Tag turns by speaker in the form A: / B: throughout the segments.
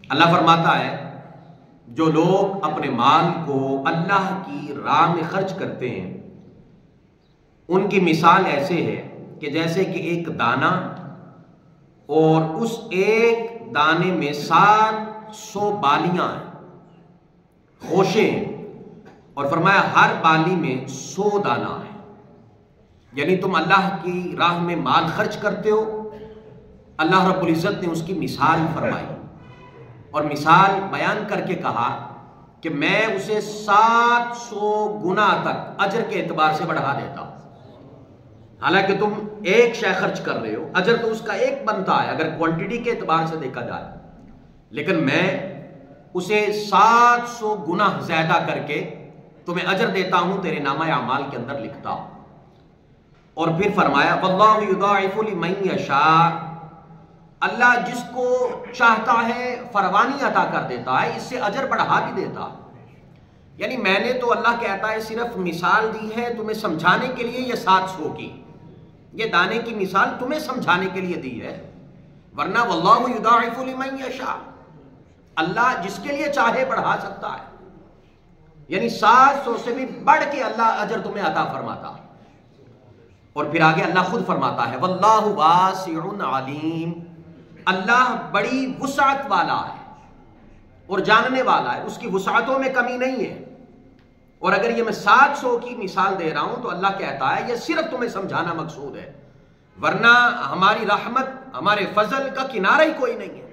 A: اللہ فرماتا ہے جو لوگ اپنے مال کو اللہ کی راہ میں خرچ کرتے ہیں ان کی مثال ایسے ہے کہ جیسے کہ ایک دانہ اور اس ایک دانے میں 700 بالیاں ہیں، خوشے ہیں، اور فرمایا ہر بالی میں 100 دانہ ہے۔ یعنی تم اللہ کی راہ میں مال خرچ کرتے ہو، اللہ رب العزت نے اس کی مثال فرمائی اور مثال بیان کر کے کہا کہ میں اسے 700 گنا تک اجر کے اعتبار سے بڑھا دیتا ہوں۔ حالانکہ تم ایک شے خرچ کر رہے ہو، اجر تو اس کا ایک بنتا ہے اگر کوانٹٹی کے اعتبار سے دیکھا جائے، لیکن میں اسے 700 گنا زیادہ کر کے تمہیں اجر دیتا ہوں، تیرے نامہ اعمال کے اندر لکھتا ہوں۔ اور پھر فرمایا واللہ یضاعف لمن یشاء، اللہ جس کو چاہتا ہے فراوانی عطا کر دیتا ہے، اس سے اجر بڑھا بھی دیتا ہے۔ یعنی میں نے تو اللہ کہتا ہے صرف مثال دی ہے تمہیں سمجھانے کے لیے، یہ 700 کی یہ دانے کی مثال تمہیں سمجھانے کے لیے دی ہے، ورنہ واللہ یضاعف لمن یشاء، اللہ جس کے لیے چاہے بڑھا سکتا ہے۔ یعنی 700 سے بھی بڑھ کے اللہ اجر تمہیں عطا فرماتا ہے۔ اور پھر آگے اللہ خود فرماتا ہے واللہ واسع علیم، اللہ بڑی وسعت والا ہے اور جاننے والا ہے، اس کی وسعتوں میں کمی نہیں ہے۔ اور اگر یہ میں 700 کی مثال دے رہا ہوں تو اللہ کہتا ہے یہ صرف تمہیں سمجھانا مقصود ہے، ورنہ ہماری رحمت ہمارے فضل کا کنارہ ہی کوئی نہیں ہے۔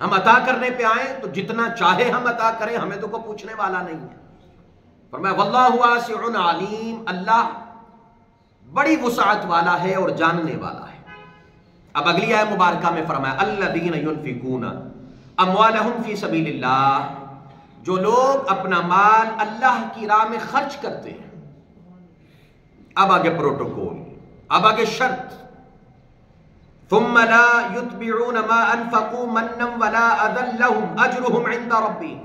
A: ہم عطا کرنے پہ آئیں تو جتنا چاہے ہم عطا کریں، ہمیں تو کوئی پوچھنے والا نہیں ہے۔ فرمایا واللہ واسع علیم، اللہ بڑی وسعت والا ہے اور جاننے والا ہے۔ اب اگلی آیت مبارکہ میں فرمایا الذین ينفقون اموالہم فی سبیل اللہ، جو لوگ اپنا مال اللہ کی راہ میں خرچ کرتے ہیں۔ اب آگے پروٹوکول، اب آگے شرط، ثم لا يتبعون ما انفقوا منا ولا اذى لهم اجرهم عند ربهم،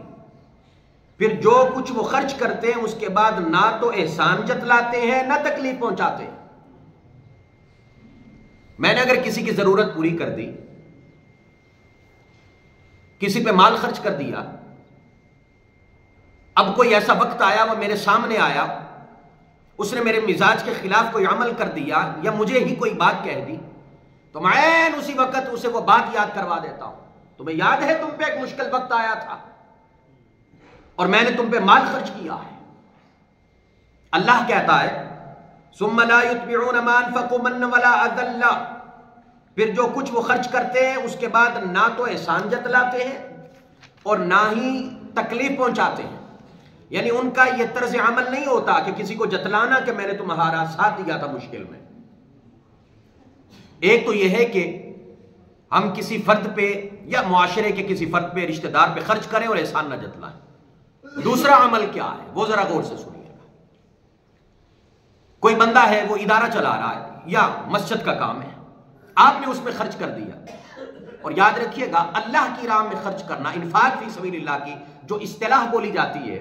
A: پھر جو کچھ وہ خرچ کرتے ہیں اس کے بعد نہ تو احسان جتلاتے ہیں نہ تکلیف پہنچاتے ہیں۔ میں نے اگر کسی کی ضرورت پوری کر دی، کسی پہ مال خرچ کر دیا، اب کوئی ایسا وقت آیا وہ میرے سامنے آیا، اس نے میرے مزاج کے خلاف کوئی عمل کر دیا یا مجھے ہی کوئی بات کہہ دی، تو میں اسی وقت اسے وہ بات یاد کروا دیتا ہوں۔ تمہیں یاد ہے تم پہ ایک مشکل وقت آیا تھا اور میں نے تم پہ مال خرچ کیا ہے۔ اللہ کہتا ہے ثم لا يتبعون ما انفقوا منا ولا اذى، پھر جو کچھ وہ خرچ کرتے ہیں اس کے بعد نہ تو احسان جتلاتے ہیں اور نہ ہی تکلیف پہنچاتے ہیں۔ یعنی ان کا یہ طرز عمل نہیں ہوتا کہ کسی کو جتلانا کہ میں نے تمہارا ساتھ دیا تھا مشکل میں۔ ایک تو یہ ہے کہ ہم کسی فرد پہ یا معاشرے کے کسی فرد پہ، رشتہ دار پہ خرچ کریں اور احسان نہ جتلائیں۔ دوسرا عمل کیا ہے وہ ذرا غور سے سنیے گا۔ کوئی بندہ ہے وہ ادارہ چلا رہا ہے یا مسجد کا کام ہے، آپ نے اس میں خرچ کر دیا، اور یاد رکھیے گا اللہ کی راہ میں خرچ کرنا، انفاق فی سبیل اللہ کی جو اصطلاح بولی جاتی ہے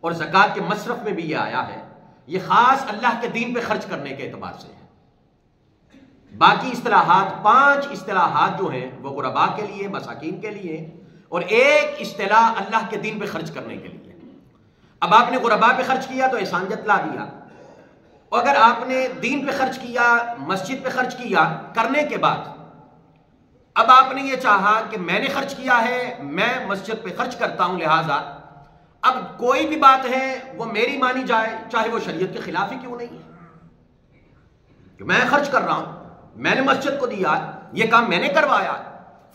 A: اور زکوٰۃ کے مصرف میں بھی یہ آیا ہے، یہ خاص اللہ کے دین پہ خرچ کرنے کے اعتبار سے ہے۔ باقی اصطلاحات، 5 اصطلاحات جو ہیں وہ غرباء کے لیے، مساکین کے لیے، اور ایک اصطلاح اللہ کے دین پہ خرچ کرنے کے لیے۔ اب آپ نے غرباء پہ خرچ کیا تو احسان جتلا دیا، اور اگر آپ نے دین پہ خرچ کیا، مسجد پہ خرچ کیا، کرنے کے بعد اب آپ نے یہ چاہا کہ میں نے خرچ کیا ہے، میں مسجد پہ خرچ کرتا ہوں، لہٰذا اب کوئی بھی بات ہے وہ میری مانی جائے، چاہے وہ شریعت کے خلاف ہی کیوں نہیں ہے، کہ میں خرچ کر رہا ہوں، میں نے مسجد کو دیا، یہ کام میں نے کروایا،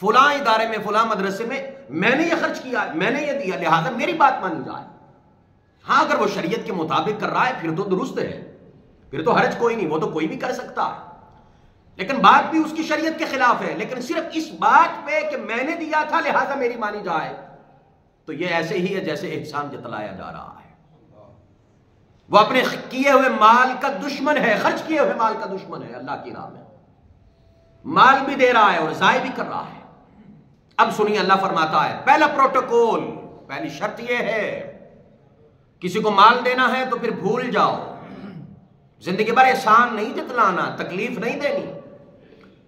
A: فلاں ادارے میں، فلاں مدرسے میں نے یہ خرچ کیا، میں نے یہ دیا، لہٰذا میری بات مانی جائے۔ ہاں اگر وہ شریعت کے مطابق کر رہا ہے پھر تو درست ہے، پھر تو حرج کوئی نہیں، وہ تو کوئی بھی کر سکتا ہے، لیکن بات بھی اس کی شریعت کے خلاف ہے، لیکن صرف اس بات پہ کہ میں نے دیا تھا لہٰذا میری مانی جائے، تو یہ ایسے ہی ہے جیسے احسان جتلایا جا رہا ہے۔ وہ اپنے کیے ہوئے مال کا دشمن ہے، خرچ کیے ہوئے مال کا دشمن ہے، اللہ کی راہ میں مال بھی دے رہا ہے اور ضائع بھی کر رہا ہے۔ اب سنیے اللہ فرماتا ہے پہلا پروٹوکول، پہلی شرط یہ ہے کسی کو مال دینا ہے تو پھر بھول جاؤ، زندگی بھر احسان نہیں جتلانا، تکلیف نہیں دینی،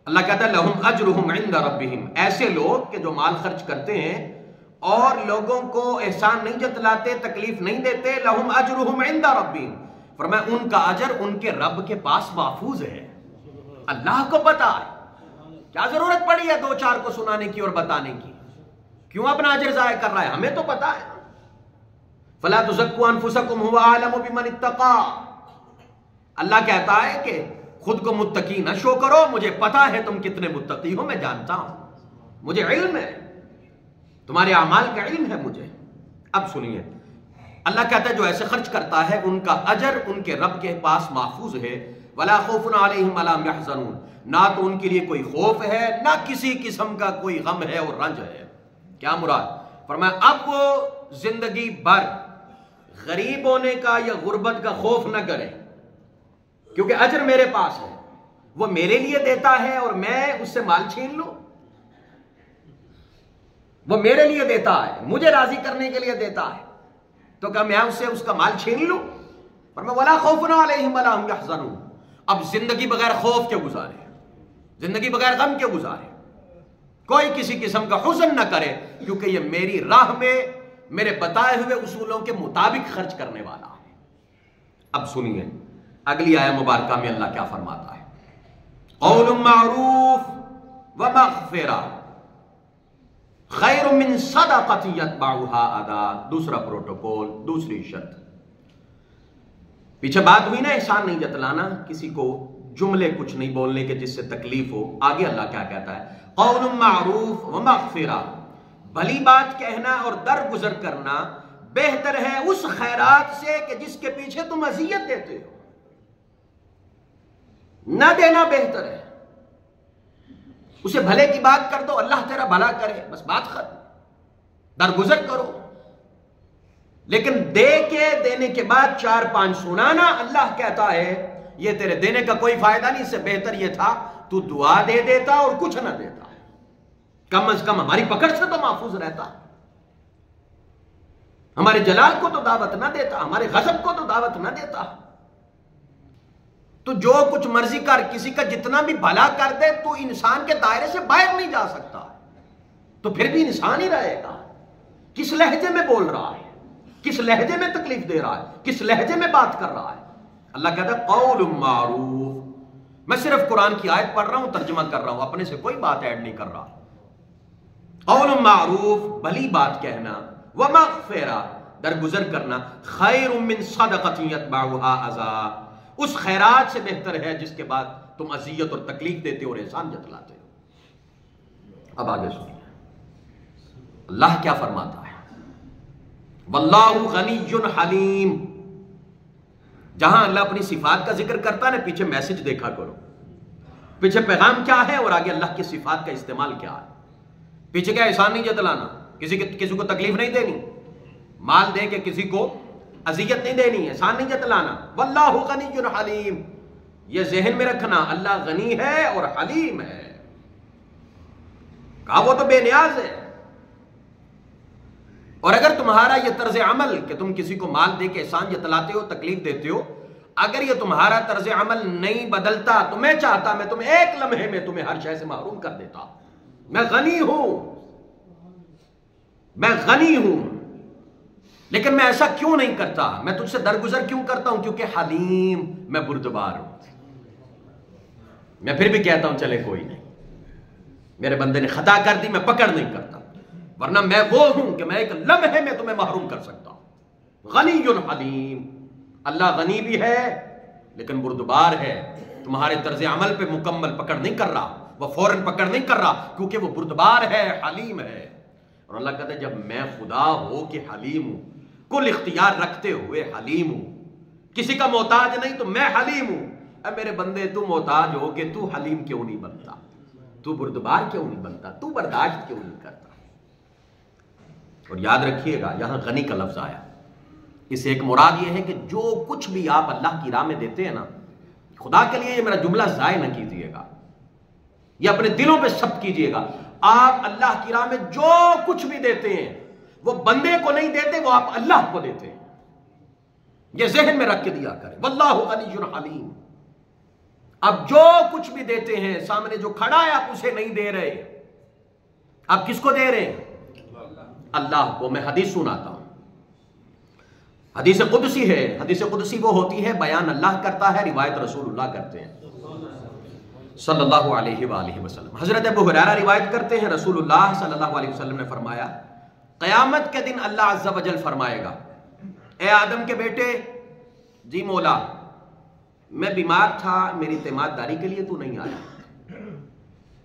A: اللہ کہتا ہے لہم اجرہم عند ربہم، ایسے لوگ کہ جو مال خرچ کرتے ہیں اور لوگوں کو احسان نہیں جتلاتے، تکلیف نہیں دیتے، لہم اجرہم عند ربہم، فرمایا ان کا اجر ان کے رب کے پاس محفوظ ہے، اللہ کو پتا ہے۔ کیا ضرورت پڑی ہے دو چار کو سنانے کی اور بتانے کی؟ کیوں اپنا اجر ضائع کر رہا ہے؟ ہمیں تو پتا ہے۔ فلا تزکوا انفسکم هو اعلم بمن اتقى، اللہ کہتا ہے کہ خود کو متقی نہ شو کرو، مجھے پتا ہے تم کتنے متقی ہو، میں جانتا ہوں، مجھے علم ہے، تمہارے اعمال کا علم ہے مجھے۔ اب سنیے، اللہ کہتا ہے جو ایسے خرچ کرتا ہے ان کا اجر ان کے رب کے پاس محفوظ ہے، ولا خوف علیہم ولا هم يحزنون، نہ تو ان کے لیے کوئی خوف ہے نہ کسی قسم کا کوئی غم ہے اور رنج ہے۔ کیا مراد؟ فرمایا اب وہ زندگی بھر غریب ہونے کا یا غربت کا خوف نہ کرے، کیونکہ اجر میرے پاس ہے، وہ میرے لیے دیتا ہے اور میں اس سے مال چھین لوں؟ وہ میرے لیے دیتا ہے، مجھے راضی کرنے کے لیے دیتا ہے، تو کیا میں اس سے اس کا مال چھین لوں؟ فرمایا ولا خوف علیہم ولا هم يحزنون، اب زندگی بغیر خوف کے گزارے، زندگی بغیر غم کے گزارے، کوئی کسی قسم کا حزن نہ کرے، کیونکہ یہ میری راہ میں میرے بتائے ہوئے اصولوں کے مطابق خرچ کرنے والا ہے۔ اب سنیے اگلی آیہ مبارکہ میں اللہ کیا فرماتا ہے، قول معروف ومغفرہ خیر من صدقۃ یتبعها اذی، دوسرا پروٹوکول، دوسری شرط۔ پیچھے بات ہوئی نا احسان نہیں جتلانا، کسی کو جملے کچھ نہیں بولنے کے جس سے تکلیف ہو۔ آگے اللہ کیا کہتا ہے، قول معروف ومغفرہ، بھلی بات کہنا اور درگزر کرنا بہتر ہے اس خیرات سے کہ جس کے پیچھے تم اذیت دیتے ہو، نہ دینا بہتر ہے۔ اسے بھلے کی بات کر دو، اللہ تیرا بھلا کرے، بس بات ختم، درگزر کرو۔ لیکن دے کے دینے کے بعد چار پانچ سنانا، اللہ کہتا ہے یہ تیرے دینے کا کوئی فائدہ نہیں، اس سے بہتر یہ تھا تو دعا دے دیتا اور کچھ نہ دیتا، کم از کم ہماری پکڑ سے تو محفوظ رہتا، ہمارے جلال کو تو دعوت نہ دیتا، ہمارے غضب کو تو دعوت نہ دیتا۔ تو جو کچھ مرضی کر، کسی کا جتنا بھی بھلا کر دے تو انسان کے دائرے سے باہر نہیں جا سکتا، تو پھر بھی انسان ہی رہے گا۔ کس لہجے میں بول رہا ہے، کس لہجے میں تکلیف دے رہا ہے، کس لہجے میں بات کر رہا ہے؟ اللہ کہتا ہے قول معروف، میں صرف قرآن کی آیت پڑھ رہا ہوں، ترجمہ کر رہا ہوں، اپنے سے کوئی بات ایڈ نہیں کر رہا۔ قول معروف، بھلی بات کہنا، ومغفرہ، درگزر کرنا، خیر من صدقۃ یتبعها اذی، اس خیرات سے بہتر ہے جس کے بعد تم اذیت اور تکلیف دیتے اور احسان جتلاتے ہو۔ اب آگے سنیے اللہ کیا فرماتا ہے، واللہ غنی حلیم۔ جہاں اللہ اپنی صفات کا ذکر کرتا ہے نا، پیچھے میسج دیکھا کرو، پیچھے پیغام کیا ہے اور آگے اللہ کی صفات کا استعمال کیا ہے۔ پیچھے کیا، احسان نہیں جتلانا، کسی کو تکلیف نہیں دینی، مال دے کے کسی کو اذیت نہیں دینی، احسان نہیں جتلانا۔ واللہ غنی حلیم، یہ ذہن میں رکھنا، اللہ غنی ہے اور حلیم ہے، کہا وہ تو بے نیاز ہے۔ اور اگر تمہارا یہ طرز عمل کہ تم کسی کو مال دے کے احسان جتلاتے ہو، تکلیف دیتے ہو، اگر یہ تمہارا طرز عمل نہیں بدلتا تو میں چاہتا میں تمہیں ایک لمحے میں تمہیں ہر شے سے محروم کر دیتا۔ میں غنی ہوں، میں غنی ہوں، لیکن میں ایسا کیوں نہیں کرتا، میں تجھ سے درگزر کیوں کرتا ہوں؟ کیونکہ حلیم، میں بردبار ہوں، میں پھر بھی کہتا ہوں چلے کوئی نہیں، میرے بندے نے خطا کر دی، میں پکڑ نہیں کرتا، ورنہ میں وہ ہوں کہ میں ایک لمحے میں تمہیں محروم کر سکتا ہوں۔ غنی حلیم، اللہ غنی بھی ہے لیکن بردبار ہے، تمہارے طرز عمل پہ مکمل پکڑ نہیں کر رہا، وہ فوراً پکڑ نہیں کر رہا، کیونکہ وہ بردبار ہے، حلیم ہے۔ اور اللہ کہتا ہے جب میں خدا ہو کہ حلیم ہوں، کل اختیار رکھتے ہوئے حلیم ہوں، کسی کا محتاج نہیں تو میں حلیم ہوں، اے میرے بندے تو محتاج ہو کہ تو حلیم کیوں نہیں بنتا، تو بردبار کیوں نہیں بنتا، تو برداشت کیوں نہیں کرتا؟ اور یاد رکھیے گا یہاں غنی کا لفظ آیا، اس سے ایک مراد یہ ہے کہ جو کچھ بھی آپ اللہ کی راہ میں دیتے ہیں نا، خدا کے لیے یہ میرا جملہ ضائع نہ کیجیے گا، یہ اپنے دلوں پہ ثبت کیجیے گا۔ آپ اللہ کی راہ میں جو کچھ بھی دیتے ہیں وہ بندے کو نہیں دیتے، وہ آپ اللہ کو دیتے ہیں، یہ ذہن میں رکھ کے دیا کریں۔ واللہ غنی حلیم، اب جو کچھ بھی دیتے ہیں سامنے جو کھڑا ہے آپ اسے نہیں دے رہے، آپ کس کو دے رہے ہیں؟ اللہ کو۔ میں حدیث سناتا ہوں، حدیث قدسی ہے۔ حدیث قدسی وہ ہوتی ہے بیان اللہ کرتا ہے، روایت رسول اللہ کرتے ہیں صلی اللہ علیہ وآلہ وسلم۔ حضرت ابو ہریرہ روایت کرتے ہیں رسول اللہ صلی اللہ علیہ وسلم نے فرمایا قیامت کے دن اللہ عز و جل فرمائے گا اے آدم کے بیٹے، جی مولا میں بیمار تھا، میری تیمارداری کے لیے تو نہیں آیا،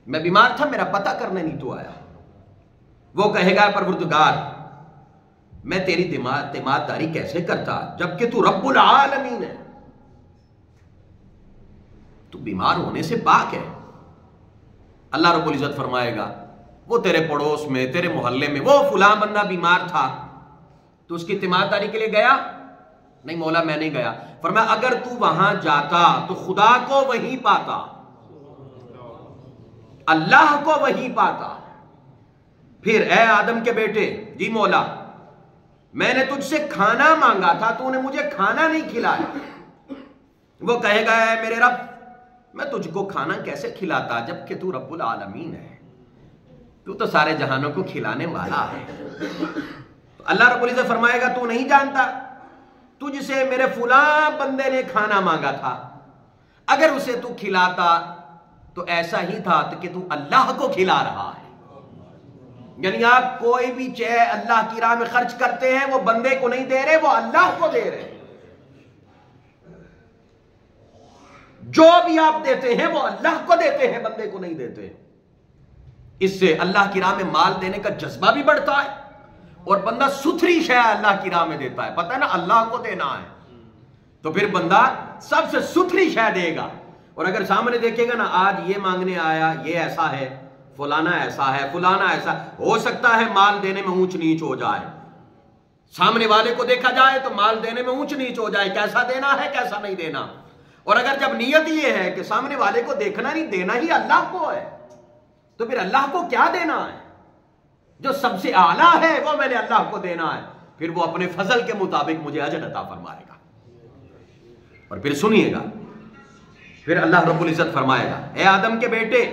A: میں بیمار تھا میرا پتہ کرنے نہیں تو آیا۔ وہ کہے گا پروردگار میں تیری تیمارداری کیسے کرتا جبکہ تو رب العالمین ہے، تو بیمار ہونے سے پاک ہے۔ اللہ رب العزت فرمائے گا وہ تیرے پڑوس میں، تیرے محلے میں وہ فلاں بندہ بیمار تھا، تو اس کی تیمارداری کے لیے گیا؟ نہیں مولا میں نہیں گیا۔ فرمایا اگر تو وہاں جاتا تو خدا کو وہیں پاتا، اللہ کو وہیں پاتا۔ پھر اے آدم کے بیٹے، جی مولا میں نے تجھ سے کھانا مانگا تھا، تو نے مجھے کھانا نہیں کھلایا۔ وہ کہے گا اے میرے رب میں تجھ کو کھانا کیسے کھلاتا جبکہ تو رب العالمین ہے، تو سارے جہانوں کو کھلانے والا ہے۔ اللہ رب العزت فرمائے گا تو نہیں جانتا تجھ سے میرے فلاں بندے نے کھانا مانگا تھا، اگر اسے تو کھلاتا تو ایسا ہی تھا کہ تو اللہ کو کھلا رہا ہے۔ یعنی آپ کوئی بھی چیز اللہ کی راہ میں خرچ کرتے ہیں وہ بندے کو نہیں دے رہے، وہ اللہ کو دے رہے۔ جو بھی آپ دیتے ہیں وہ اللہ کو دیتے ہیں، بندے کو نہیں دیتے۔ اس سے اللہ کی راہ میں مال دینے کا جذبہ بھی بڑھتا ہے، اور بندہ ستھری شے اللہ کی راہ میں دیتا ہے، پتہ ہے نا اللہ کو دینا ہے، تو پھر بندہ سب سے ستھری شے دے گا۔ اور اگر سامنے دیکھے گا نا آج یہ مانگنے آیا، یہ ایسا ہے، فلانا ایسا ہے، فلانا ایسا، ہو سکتا ہے مال دینے میں اونچ نیچ ہو جائے، سامنے والے کو دیکھا جائے تو مال دینے میں اونچ نیچ ہو جائے، کیسا دینا ہے کیسا نہیں دینا۔ اور اگر جب نیت یہ ہے کہ سامنے والے کو دیکھنا نہیں، دینا ہی اللہ کو ہے، تو پھر اللہ کو کیا دینا ہے؟ جو سب سے اعلیٰ ہے وہ میں نے اللہ کو دینا ہے، پھر وہ اپنے فضل کے مطابق مجھے اجر عطا فرمائے گا۔ اور پھر سنیے گا، پھر اللہ رب العزت فرمائے گا اے آدم کے بیٹے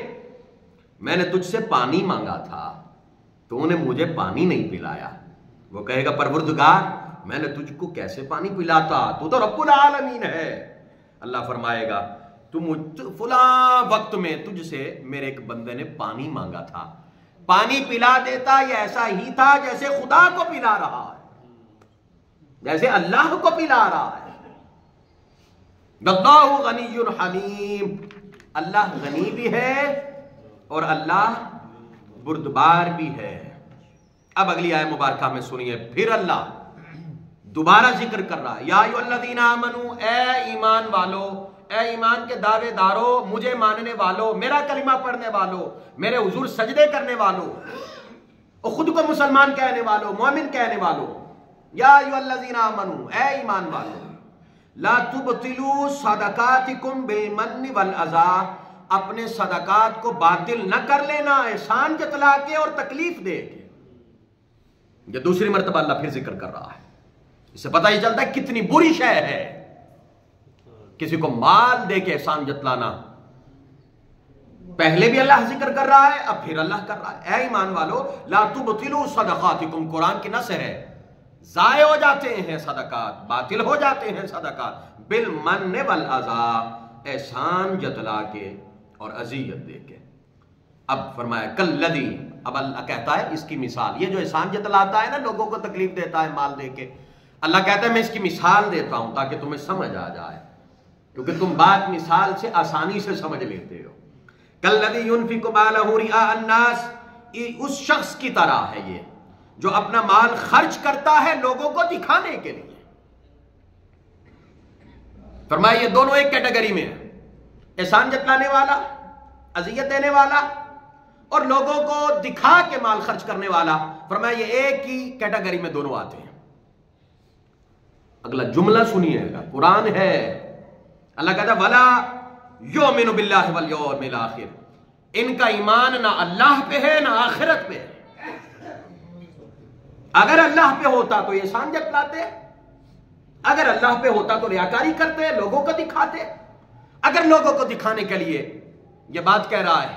A: میں نے تجھ سے پانی مانگا تھا، تو نے مجھے پانی نہیں پلایا۔ وہ کہے گا پروردگار میں نے تجھ کو کیسے پانی پلاتا، تو تو رب العالمین ہے۔ اللہ فرمائے گا فلاں وقت میں تجھ سے میرے ایک بندے نے پانی مانگا تھا، پانی پلا دیتا، یہ ایسا ہی تھا جیسے خدا کو پلا رہا ہے، جیسے اللہ کو پلا رہا ہے۔ اللہ غنی حلیم، اللہ غنی بھی ہے اور اللہ بردبار بھی ہے۔ اب اگلی آیت مبارکہ میں سنیے، پھر اللہ دوبارہ ذکر کر رہا ہے یا ایھا الذین آمنو، اے ایمان والو، اے ایمان کے دعوے دارو، مجھے ماننے والو، میرا کلمہ پڑھنے والو، میرے حضور سجدے کرنے والو، اور خود کو مسلمان کہنے والو، مومن کہنے والو، یا ایھا الذین آمنو، اے ایمان والو، لا تبطلوا صدقاتکم بالمن والاذی، اپنے صدقات کو باطل نہ کر لینا احسان جتلا کے اور تکلیف دے کے۔ یہ دوسری مرتبہ اللہ پھر ذکر کر رہا ہے، اس سے پتہ ہی چلتا ہے کتنی بری شے ہے کسی کو مال دے کے احسان جتلانا۔ پہلے بھی اللہ ذکر کر رہا ہے، اب پھر اللہ کر رہا ہے اے ایمان والو لا تبطلوا صدقاتکم، قرآن کی نص ہے، ضائع ہو جاتے ہیں صدقات، باطل ہو جاتے ہیں صدقات، بالمن والاذی، احسان جتلا کے اور اذیت دے کے۔ اب فرمایا کلذی، اب اللہ کہتا ہے اس کی مثال، یہ جو احسان جتلاتا ہے نا لوگوں کو تکلیف دیتا ہے مال دے کے، اللہ کہتا ہے میں اس کی مثال دیتا ہوں تاکہ تمہیں سمجھ آ جائے، کیونکہ تم بات مثال سے آسانی سے سمجھ لیتے ہو۔ کلذی ينفق مالہ رئاء الناس، اس شخص کی طرح ہے یہ جو اپنا مال خرچ کرتا ہے لوگوں کو دکھانے کے لیے۔ فرمایا یہ دونوں ایک کیٹیگری میں ہیں، احسان جتلانے والا، اذیت دینے والا، اور لوگوں کو دکھا کے مال خرچ کرنے والا۔ فرمایا یہ ایک ہی کیٹیگری میں دونوں آتے ہیں۔ اگلا جملہ سنیے گا، قرآن ہے، اللہ کہتا ہے وَلَا يُؤْمِنُ بِاللَّهِ وَالْيَوْمِ الْآخِرِ، ان کا ایمان نہ اللہ پہ ہے نہ آخرت پہ ہے۔ اگر اللہ پہ ہوتا تو احسان جتلاتے، اگر اللہ پہ ہوتا تو ریاکاری کرتے، لوگوں کو دکھاتے، اگر لوگوں کو دکھانے کے لیے یہ بات کہہ رہا ہے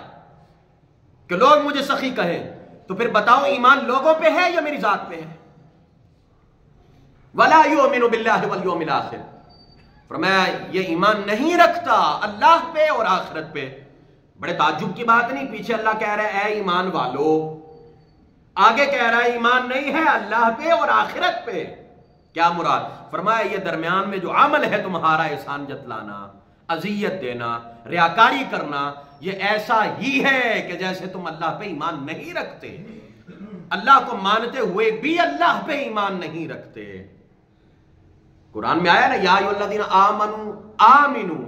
A: کہ لوگ مجھے سخی کہیں، تو پھر بتاؤ ایمان لوگوں پہ ہے یا میری ذات پہ ہے؟ وَلَا يُؤْمِنُ بِاللَّهِ وَالْيَوْمِ الْآخِرِ، فرمایا یہ ایمان نہیں رکھتا اللہ پہ اور آخرت پہ۔ بڑے تعجب کی بات نہیں، پیچھے اللہ کہہ رہا ہے اے ایمان والو، آگے کہہ رہا ہے ایمان نہیں ہے اللہ پہ اور آخرت پہ۔ کیا مراد؟ فرمایا یہ درمیان میں جو عمل ہے تمہارا، احسان جتلانا، اذیت دینا، ریاکاری کرنا، یہ ایسا ہی ہے کہ جیسے تم اللہ پہ ایمان نہیں رکھتے، اللہ کو مانتے ہوئے بھی اللہ پہ ایمان نہیں رکھتے۔ قرآن میں آیا نا یا ایھا الذین آمنوا آمنو،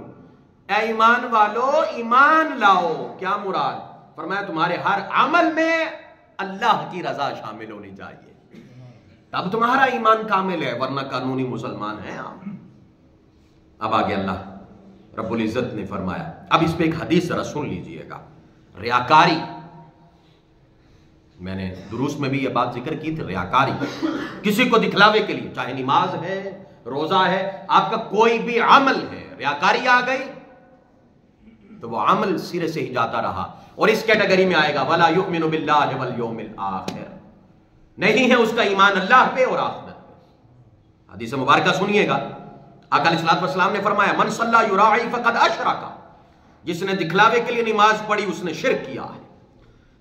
A: اے ایمان والو ایمان لاؤ۔ کیا مراد؟ فرمایا تمہارے ہر عمل میں اللہ کی رضا شامل ہونی چاہیے، تب تمہارا ایمان کامل ہے، ورنہ قانونی مسلمان ہیں آپ۔ اب آگے اللہ رب العزت نے فرمایا، اب اس پہ ایک حدیث ذرا سن لیجئے گا، ریاکاری، میں نے دروس میں بھی یہ بات ذکر کی تھی، ریاکاری کسی کو دکھلاوے کے لیے، چاہے نماز ہے، روزہ ہے، آپ کا کوئی بھی عمل ہے، ریاکاری آ گئی تو وہ عمل سرے سے ہی جاتا رہا، اور اس کیٹیگری میں آئے گا وَلَا يُؤْمِنُ بِاللَّهِ وَالْيَوْمِ الْآخِرِ، نہیں ہے اس کا ایمان اللہ پہ اور آخرت پہ۔ حدیث مبارکہ سنیے گا، آقا علیہ الصلوۃ والسلام نے فرمایا من صلی یراعی فقد اشرک، جس نے دکھلاوے کے لیے نماز پڑھی اس نے شرک کیا ہے۔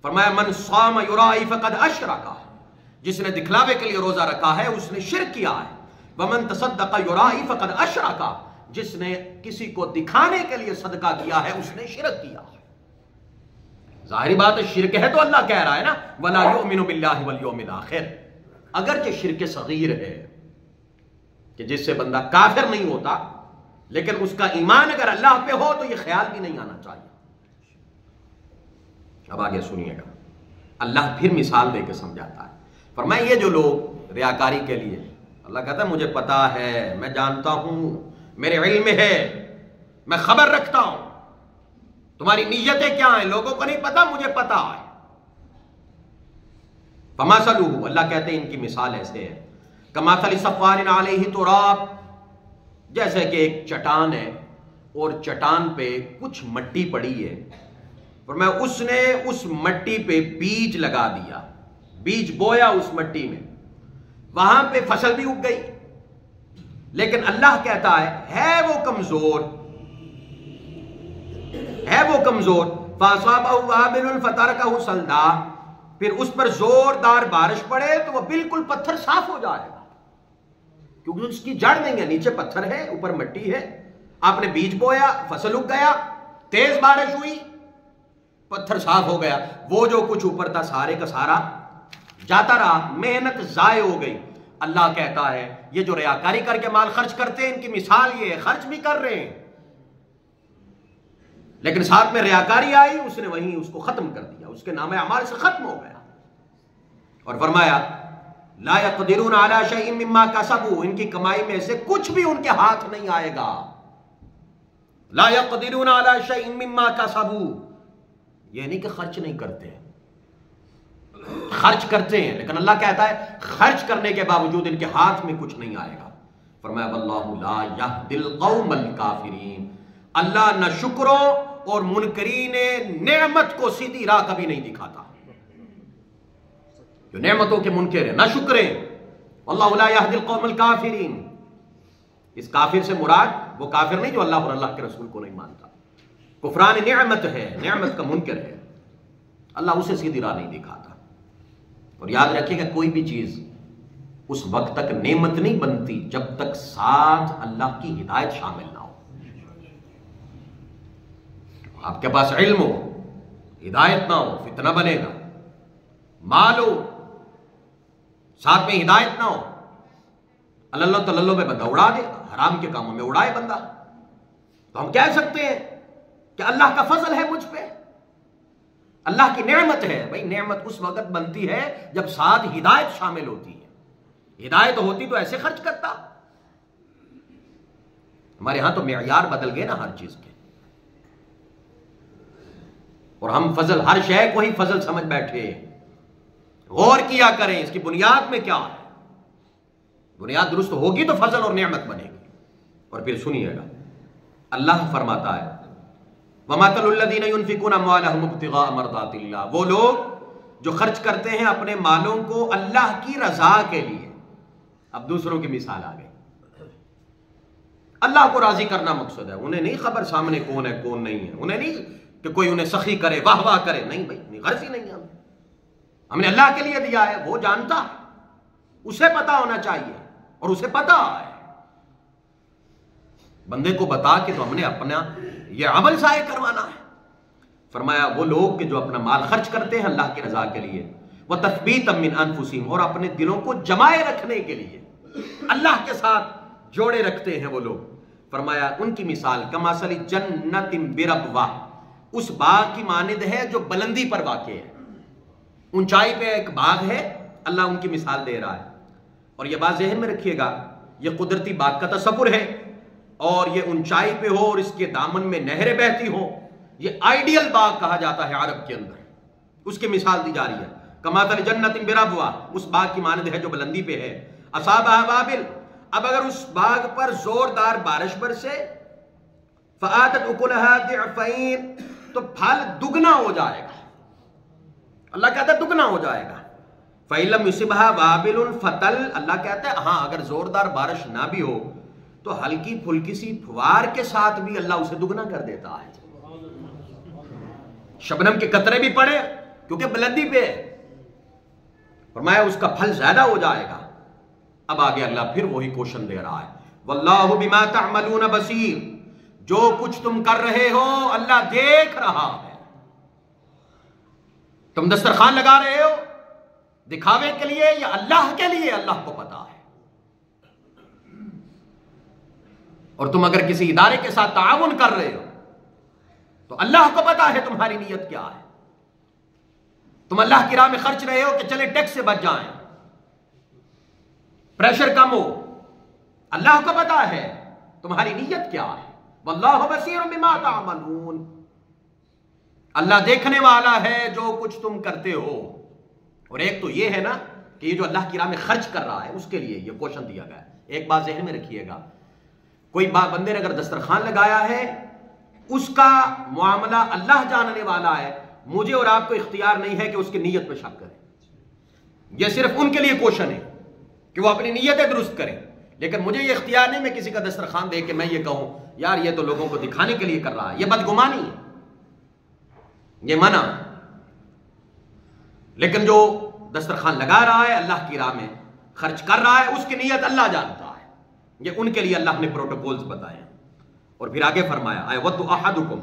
A: فرمایا من صام یراعی فقد اشرک، جس نے دکھلاوے کے لیے روزہ رکھا ہے اس نے شرک کیا ہے۔ ومن تصدق یراعی فقد اشرک، جس نے کسی کو دکھانے کے لیے صدقہ کیا ہے اس نے شرک کیا ہے۔ ظاہری بات ہے شرک ہے تو اللہ کہہ رہا ہے نا وَلَا يُؤْمِنُ بِاللَّهِ وَالْيَوْمِ الْآخِرِ، اگرچہ شرک صغیر ہے کہ جس سے بندہ کافر نہیں ہوتا، لیکن اس کا ایمان اگر اللہ پہ ہو تو یہ خیال بھی نہیں آنا چاہیے۔ اب آگے سنیے گا، اللہ پھر مثال دے کے سمجھاتا ہے، فرمایا یہ جو لوگ ریاکاری کے لیے، اللہ کہتا ہے مجھے پتا ہے، میں جانتا ہوں، میرے علم ہے، میں خبر رکھتا ہوں تمہاری نیتیں کیا ہیں، لوگوں کو نہیں پتا، مجھے پتا ہے۔ فَمَثَلُهُ، اللہ کہتے ہیں ان کی مثال ایسے ہے کَمَثَلِ صَفْوَانٍ عَلَيْهِ تُرَابٌ، جیسے کہ ایک چٹان ہے اور چٹان پہ کچھ مٹی پڑی ہے، فرمایا اس نے اس مٹی پہ بیج لگا دیا، بیج بویا اس مٹی میں، وہاں پہ فصل بھی اگ گئی، لیکن اللہ کہتا ہے وہ کمزور، ہے وہ کمزور، فَأَصَابَهُ وَابِلٌ فَتَرَكَهُ صَلْدًا، پھر اس پر زوردار بارش پڑے تو وہ بالکل پتھر صاف ہو جائے گا، کیونکہ اس کی جڑ نہیں ہے، نیچے پتھر ہے، اوپر مٹی ہے، آپ نے بیج بویا، فصل اگ گیا، تیز بارش ہوئی، پتھر صاف ہو گیا، وہ جو کچھ اوپر تھا سارے کا سارا جاتا رہا، محنت ضائع ہو گئی۔ اللہ کہتا ہے یہ جو ریاکاری کر کے مال خرچ کرتے ہیں ان کی مثال یہ ہے، خرچ بھی کر رہے ہیں لیکن ساتھ میں ریاکاری آئی، اس نے وہیں اس کو ختم کر دیا، اس کے نام اعمال سے ختم ہو گیا، اور فرمایا لا يقدرون على شيء مما كسبوا، ان کی کمائی میں سے کچھ بھی ان کے ہاتھ نہیں آئے گا، لا يقدرون على شيء مما كسبوا، یہ نہیں کہ خرچ نہیں کرتے، خرچ کرتے ہیں، لیکن اللہ کہتا ہے خرچ کرنے کے باوجود ان کے ہاتھ میں کچھ نہیں آئے گا۔ فرمایا واللہ لا يهدي القوم الكافرین، اللہ نہ شکروں اور منکرین نعمت کو سیدھی راہ کبھی نہیں دکھاتا، جو نعمتوں کے منکر ہیں، نہ شکریں، واللہ لا يهدي القوم الكافرین، اس کافر سے مراد وہ کافر نہیں جو اللہ اور اللہ کے رسول کو نہیں مانتا، کفران نعمت ہے، نعمت کا منکر ہے، اللہ اسے سیدھی راہ نہیں دکھاتا۔ اور یاد رکھیے کہ کوئی بھی چیز اس وقت تک نعمت نہیں بنتی جب تک ساتھ اللہ کی ہدایت شامل نہ ہو۔ آپ کے پاس علم ہو، ہدایت نہ ہو، فتنہ بنے گا، مال ہو، ساتھ میں ہدایت نہ ہو، اللہ تللو میں بندہ اڑا دے، حرام کے کاموں میں اڑائے بندہ، تو ہم کہہ سکتے ہیں کہ اللہ کا فضل ہے مجھ پہ، اللہ کی نعمت ہے۔ بھائی نعمت اس وقت بنتی ہے جب ساتھ ہدایت شامل ہوتی ہے، ہدایت ہوتی تو ایسے خرچ کرتا۔ ہمارے ہاں تو معیار بدل گئے نا ہر چیز کے، اور ہم فضل ہر شے کو ہی فضل سمجھ بیٹھے۔ غور کیا کریں اس کی بنیاد میں کیا ہے، بنیاد درست ہوگی تو فضل اور نعمت بنے گی۔ اور پھر سنیے گا اللہ فرماتا ہے وَمَثَلُ الَّذِينَ يُنْفِقُونَ أَمْوَالَهُمُ ابْتِغَاءَ مَرْضَاتِ اللَّهِ، وہ لوگ جو خرچ کرتے ہیں اپنے مالوں کو اللہ کی رضا کے لیے. اب دوسروں کی مثال آ گئی. اللہ کو راضی کرنا مقصد ہے، انہیں نہیں خبر سامنے کون ہے کون نہیں ہے، انہیں نہیں کہ کوئی انہیں سخی کرے واہ واہ کرے، نہیں بھائی، غرض ہی نہیں ہے. ہم نے اللہ کے لیے دیا ہے، وہ جانتا ہے، اسے پتا ہونا چاہیے، اور اسے پتا ہے. بندے کو بتا کہ تو ہم نے اپنا یہ عمل ضائع کروانا ہے. فرمایا وہ لوگ کہ جو اپنا مال خرچ کرتے ہیں اللہ کی رضا کے لیے، وَتَثْبِيتًا مِّنْ أَنفُسِهِمْ، اور اپنے دلوں کو جمائے رکھنے کے لیے، اللہ کے ساتھ جوڑے رکھتے ہیں وہ لوگ. فرمایا ان کی مثال کمثل جنت بربوہ، اس باغ کی مانند ہے جو بلندی پر واقع ہے. اونچائی پہ ایک باغ ہے، اللہ ان کی مثال دے رہا ہے. اور یہ بات ذہن میں رکھیے گا، یہ قدرتی باغ کا تصور ہے، اور یہ اونچائی پہ ہو اور اس کے دامن میں نہریں بہتی ہو، یہ آئیڈیل باغ کہا جاتا ہے عرب کے اندر. اس کی مثال دی جا رہی ہے کمثل جنت بربوہ، اس باغ کی مانند ہے جو بلندی پہ ہے. اصابہ وابل، اب اگر اس باغ پر زوردار بارش برسے، فآتت اکلها ضعفین، تو پھل دگنا ہو جائے گا. اللہ کہتا ہے دگنا ہو جائے گا. فَإِلَّمْ يُصِبْهَا وَابِلٌ فَتَلْ، اللہ کہتا ہے ہاں اگر زوردار بارش نہ بھی ہو تو ہلکی پھلکی سی پھوار کے ساتھ بھی اللہ اسے دگنا کر دیتا ہے. شبنم کے قطرے بھی پڑے کیونکہ بلندی پہ ہے. فرمایا اس کا پھل زیادہ ہو جائے گا. اب آگے اللہ پھر وہی کوشن دے رہا ہے وَاللَّهُ بِمَا تَعْمَلُونَ بَصِيرٌ، جو کچھ تم کر رہے ہو اللہ دیکھ رہا ہے. تم دسترخوان لگا رہے ہو دکھاوے کے لیے یا اللہ کے لیے، اللہ کو پتا ہے. اور تم اگر کسی ادارے کے ساتھ تعاون کر رہے ہو تو اللہ کو پتا ہے تمہاری نیت کیا ہے. تم اللہ کی راہ میں خرچ رہے ہو کہ چلے ٹیکس سے بچ جائیں، پریشر کم ہو، اللہ کو پتا ہے تمہاری نیت کیا ہے. واللہ بصیر بما تعملون، اللہ دیکھنے والا ہے جو کچھ تم کرتے ہو. اور ایک تو یہ ہے نا کہ یہ جو اللہ کی راہ میں خرچ کر رہا ہے اس کے لیے یہ کوشن دیا گیا ہے. ایک بات ذہن میں رکھیے گا، کوئی بندے نے اگر دسترخوان لگایا ہے اس کا معاملہ اللہ جاننے والا ہے. مجھے اور آپ کو اختیار نہیں ہے کہ اس کی نیت پہ شک کریں. یہ صرف ان کے لیے کوشن ہے کہ وہ اپنی نیتیں درست کریں. لیکن مجھے یہ اختیار نہیں میں کسی کا دسترخوان دے کے میں یہ کہوں یار یہ تو لوگوں کو دکھانے کے لیے کر رہا ہے. یہ بدگمانی ہے، یہ منع. لیکن جو دسترخوان لگا رہا ہے اللہ کی راہ میں خرچ کر رہا ہے اس کی نیت اللہ جانتا ہے. یہ ان کے لیے اللہ نے پروٹوکولز بتائے. اور پھر آگے فرمایا اَيَوَدُّ أَحَدُكُمْ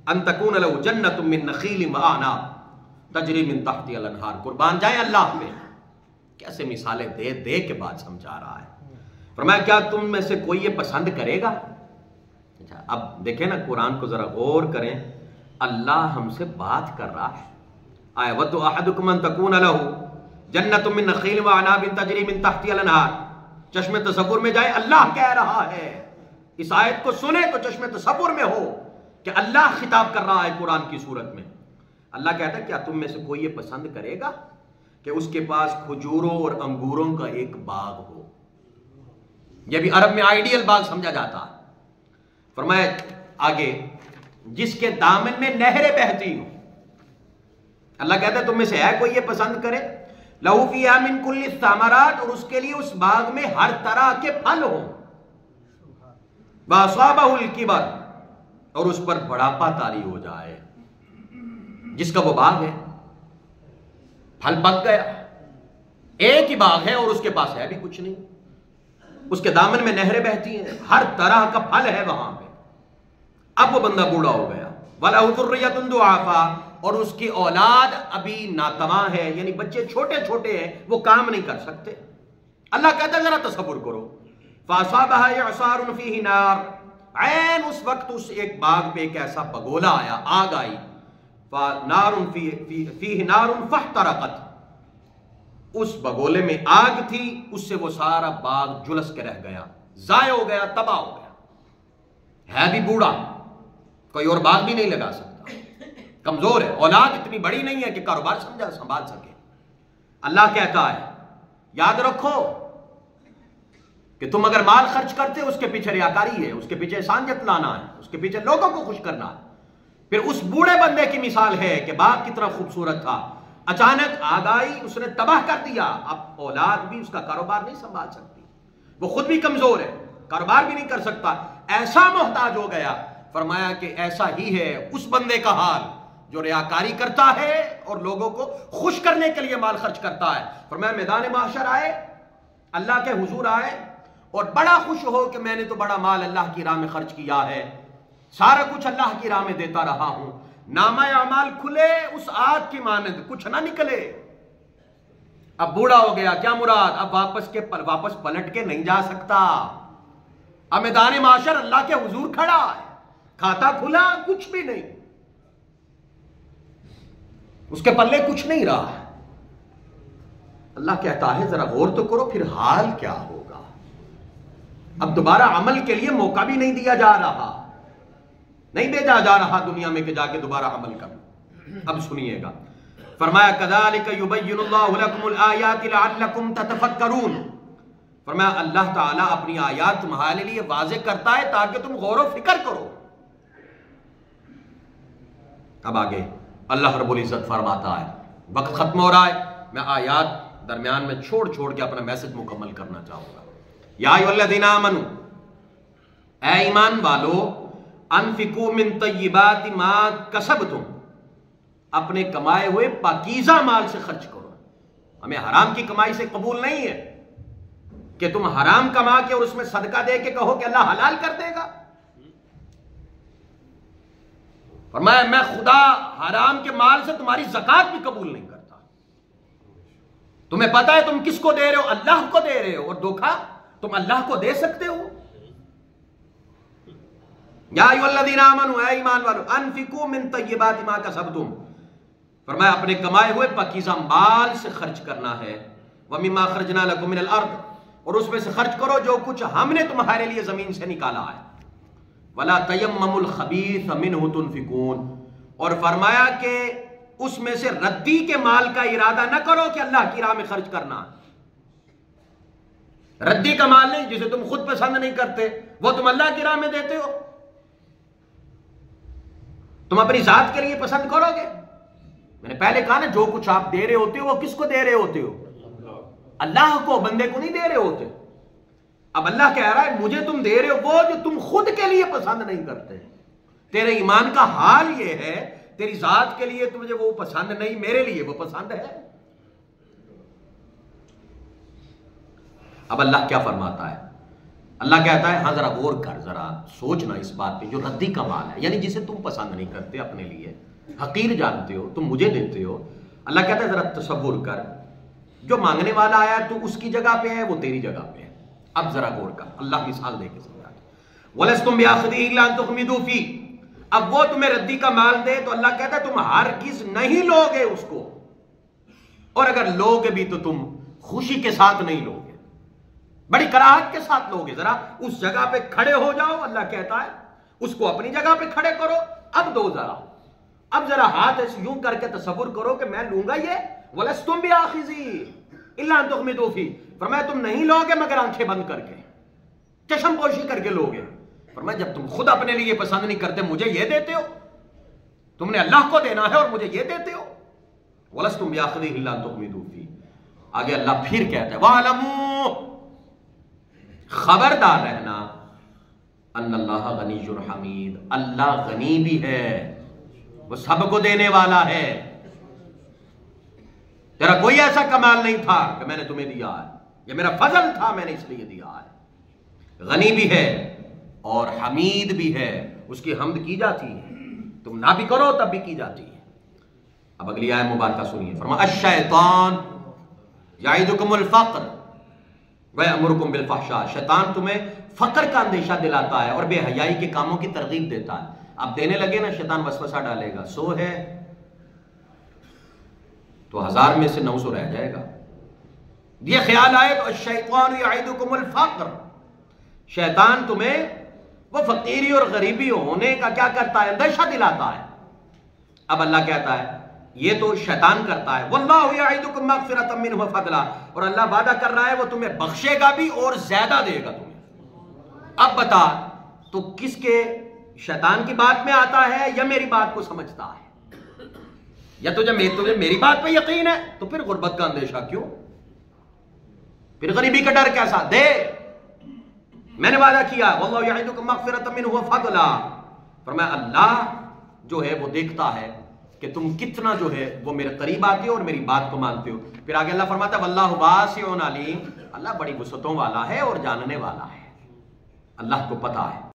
A: أَن تَكُونَ لَهُ جَنَّةٌ مِّن نَخِيلٍ وَأَعْنَابٍ تَجْرِي مِن تَحْتِهَا الْأَنْهَارُ. قربان جائیں اللہ پہ، کیسے مثالیں دے دے کے بات سمجھا رہا ہے. فرمایا کیا تم میں سے کوئی یہ پسند کرے گا؟ اچھا اب دیکھیں نا قرآن کو ذرا غور کریں، اللہ ہم سے بات کر رہا ہے. اَيَوَدُّ أَحَدُكُمْ أَن تَكُونَ لَهُ جَنَّةٌ مِّن نَخِيلٍ وَأَعْنَابٍ تَجْرِي مِن تَحْتِهَا الْأَنْهَارُ. چشم تصور میں جائے، اللہ کہہ رہا ہے. اس آیت کو سنیں تو چشم تصور میں ہو کہ اللہ خطاب کر رہا ہے قرآن کی صورت میں. اللہ کہتا ہے کیا تم میں سے کوئی یہ پسند کرے گا کہ اس کے پاس کھجوروں اور انگوروں کا ایک باغ ہو؟ یہ بھی عرب میں آئیڈیل باغ سمجھا جاتا ہے. فرمایا آگے جس کے دامن میں نہریں بہتی ہوں. اللہ کہتا ہے تم میں سے ہے کوئی یہ پسند کرے لَهُ فِيهَا مِن كُلِّ الثَّمَرَاتِ، اور اس کے لیے اس باغ میں ہر طرح کے پھل ہوں. وَأَصَابَهُ الْكِبَرُ، اور اس پر بڑھاپا طاری ہو جائے. جس کا وہ باغ ہے پھل پک گیا، ایک ہی باغ ہے اور اس کے پاس ہے بھی کچھ نہیں، اس کے دامن میں نہریں بہتی ہیں، ہر طرح کا پھل ہے وہاں پہ. اب وہ بندہ بوڑھا ہو گیا، وَلَهُ ذُرِّيَّةٌ ضُعَافَاء، اور اس کی اولاد ابھی ناتواں ہے، یعنی بچے چھوٹے چھوٹے ہیں، وہ کام نہیں کر سکتے. اللہ کہتا ہے ذرا تصور کرو فَأَصَابَهَا إِعْصَارٌ فِيهِ نَارٌ، عین اس وقت اس ایک باغ پہ ایک ایسا بگولا آیا، آگ آئی. فَنَارٌ فِيهِ نَارٌ فَاحْتَرَقَتْ، اس بگولے میں آگ تھی، اس سے وہ سارا باغ جلس کے رہ گیا، ضائع ہو گیا، تباہ ہو گیا. ہے بھی بوڑھا، کوئی اور باغ بھی نہیں لگا سکتا، کمزور ہے، اولاد اتنی بڑی نہیں ہے کہ کاروبار سنبھال سکے. اللہ کہتا ہے یاد رکھو کہ تم اگر مال خرچ کرتے اس کے پیچھے ریاکاری ہے، اس کے پیچھے احسان جتلانا ہے، اس کے پیچھے لوگوں کو خوش کرنا ہے۔ پھر اس بوڑھے بندے کی مثال ہے کہ باغ کتنا خوبصورت تھا، اچانک آگ آئی، اس نے تباہ کر دیا، اب اولاد بھی اس کا کاروبار نہیں سنبھال سکتی، وہ خود بھی کمزور ہے، کاروبار بھی نہیں کر سکتا، ایسا محتاج ہو گیا۔ فرمایا کہ ایسا ہی ہے اس بندے کا حال جو ریاکاری کرتا ہے اور لوگوں کو خوش کرنے کے لیے مال خرچ کرتا ہے۔ فرمایا میدان محشر آئے، اللہ کے حضور آئے اور بڑا خوش ہو کہ میں نے تو بڑا مال اللہ کی راہ میں خرچ کیا ہے، سارا کچھ اللہ کی راہ میں دیتا رہا ہوں، نامہ اعمال کھلے اس آگ کی مانند، کچھ نہ نکلے۔ اب بوڑھا ہو گیا، کیا مراد؟ اب واپس پلٹ کے نہیں جا سکتا۔ اب میدان معاشر اللہ کے حضور کھڑا ہے، کھاتا کھلا کچھ بھی نہیں، اس کے پلے کچھ نہیں رہا۔ اللہ کہتا ہے ذرا غور تو کرو پھر حال کیا ہوگا۔ اب دوبارہ عمل کے لیے موقع بھی نہیں دیا جا رہا، نہیں بھیجا جا رہا دنیا میں کہ جا کے دوبارہ عمل کرو۔ اب سنیے گا، فرمایا کذالک یبین اللہ لکم الآیات لعلکم تتفکرون۔ فرمایا اللہ تعالیٰ اپنی آیات تمہارے لیے واضح کرتا ہے تاکہ تم غور و فکر کرو۔ اب آگے اللہ رب العزت فرماتا ہے، وقت ختم ہو رہا ہے، میں آیات درمیان میں چھوڑ کے اپنا میسج مکمل کرنا چاہوں گا۔ یا ایھا الذین آمنوا، اے ایمان والو، انفقوا من طیبات ما کسبتم، اپنے کمائے ہوئے پاکیزہ مال سے خرچ کرو۔ ہمیں حرام کی کمائی سے قبول نہیں ہے کہ تم حرام کما کے اور اس میں صدقہ دے کے کہو کہ اللہ حلال کر دے گا۔ فرمایا میں خدا حرام کے مال سے تمہاری زکات بھی قبول نہیں کرتا۔ تمہیں پتا ہے تم کس کو دے رہے ہو؟ اللہ کو دے رہے ہو، اور دھوکہ تم اللہ کو دے سکتے ہو؟ یا ایھا الذین آمنوا، اے ایمان والو، انفقوا من طیبات ما کسبتم، فرمایا اپنے کمائے ہوئے پاکیزہ مال سے خرچ کرنا ہے، ومما اخرجنا لکم من الارض، اور اس میں سے خرچ کرو جو کچھ ہم نے تمہارے لیے زمین سے نکالا ہے، ولا تیمموا الخبیث منہ تنفقون، اور فرمایا کہ اس میں سے ردی کے مال کا ارادہ نہ کرو کہ اللہ کی راہ میں خرچ کرنا۔ ردی کا مال نہیں جسے تم خود پسند نہیں کرتے، وہ تم اللہ کی راہ میں دیتے ہو، تم اپنی ذات کے لیے پسند کرو گے؟ میں نے پہلے کہا نا، جو کچھ آپ دے رہے ہوتے ہو وہ کس کو دے رہے ہوتے ہو؟ اللہ کو، بندے کو نہیں دے رہے ہوتے۔ اب اللہ کہہ رہا ہے مجھے تم دے رہے ہو وہ جو تم خود کے لیے پسند نہیں کرتے۔ تیرے ایمان کا حال یہ ہے، تیری ذات کے لیے تجھے وہ پسند نہیں، میرے لیے وہ پسند ہے۔ اب اللہ کیا فرماتا ہے؟ اللہ کہتا ہے ہاں ذرا غور کر، ذرا سوچنا اس بات پہ، جو ردی کا مال ہے، یعنی جسے تم پسند نہیں کرتے، اپنے لیے حقیر جانتے ہو، تم مجھے دیتے ہو، اللہ کہتا ہے ذرا تصور کر، جو مانگنے والا آیا تو اس کی جگہ پہ ہے، وہ تیری جگہ پہ ہے۔ اب ذرا غور کر، اللہ مثال دے کے سمجھا، وَلَسْتُمْ بِآخِذِيهِ إِلَّا أَن تُغْمِضُوا فِيهِ، اب وہ تمہیں ردی کا مال دے تو اللہ کہتا ہے تم ہرگز نہیں لوگے اس کو، اور اگر لوگے بھی تو تم خوشی کے ساتھ نہیں لوگے، بڑی کراہت کے ساتھ لوگے۔ ذرا اس جگہ پہ کھڑے ہو جاؤ، اللہ کہتا ہے اس کو اپنی جگہ پہ کھڑے کرو، اب دو ذرا، اب ذرا ہاتھ ایسے یوں کر کے تصور کرو کہ میں لوں گا یہ، وَلَسْتُمْ بِآخِذِيهِ إِلَّا أَن تُغْمِضُوا فِيهِ، فرمایا تم نہیں لوگے مگر آنکھیں بند کر کے، چشم پوشی کر کے لوگے۔ فرمایا جب تم خود اپنے لیے پسند نہیں کرتے، مجھے یہ دیتے ہو، تم نے اللہ کو دینا ہے اور مجھے یہ دیتے ہو۔ وَلَسْتُمْ بِآخِذِيهِ إِلَّا أَن تُغْمِضُوا فِيهِ، آگے اللہ پھر کہتا ہے وَاعْلَمُوا، خبردار رہنا، ان اللہ غنی حمید، اللہ غنی بھی ہے، وہ سب کو دینے والا ہے۔ تیرا کوئی ایسا کمال نہیں تھا کہ میں نے تمہیں دیا ہے، یہ میرا فضل تھا، میں نے اس لیے دیا ہے۔ غنی بھی ہے اور حمید بھی ہے، اس کی حمد کی جاتی ہے، تم نہ بھی کرو تب بھی کی جاتی ہے۔ اب اگلی آیت مبارکہ سنیے، فرمایا الشیطان یعدکم الفقر ویأمرکم بالفحشاء، شیطان تمہیں فقر کا اندیشہ دلاتا ہے اور بے حیائی کے کاموں کی ترغیب دیتا ہے۔ اب دینے لگے نا، شیطان وسوسہ ڈالے گا، 100 ہے تو 1000 میں سے 900 رہ جائے گا، یہ خیال آئے تو الشیطان یعدکم الفقر، شیطان تمہیں وہ فقیری اور غریبی ہونے کا کیا کرتا ہے؟ اندیشہ دلاتا ہے۔ اب اللہ کہتا ہے یہ تو شیطان کرتا ہے. واللہ یعدکم مغفرۃ منہ وفضلا، اور اللہ وعدہ کر رہا ہے وہ تمہیں بخشے گا بھی اور زیادہ دے گا تمہیں. اب بتا تو کس کے شیطان کی بات میں آتا ہے یا میری بات کو سمجھتا ہے؟ یا تجھے میری بات پہ یقین ہے تو پھر غربت کا اندیشہ کیوں؟ پھر غریبی کا ڈر کیسا؟ دے، میں نے وعدہ کیا واللہ یعدکم مغفرۃ منہ وفضلا. فرمایا اللہ جو ہے وہ دیکھتا ہے کہ تم کتنا جو ہے وہ میرے قریب آتے ہو اور میری بات کو مانتے ہو. پھر آگے اللہ فرماتا ہے واللہ واسع علیم، اللہ بڑی وسعتوں والا ہے اور جاننے والا ہے، اللہ کو پتا ہے.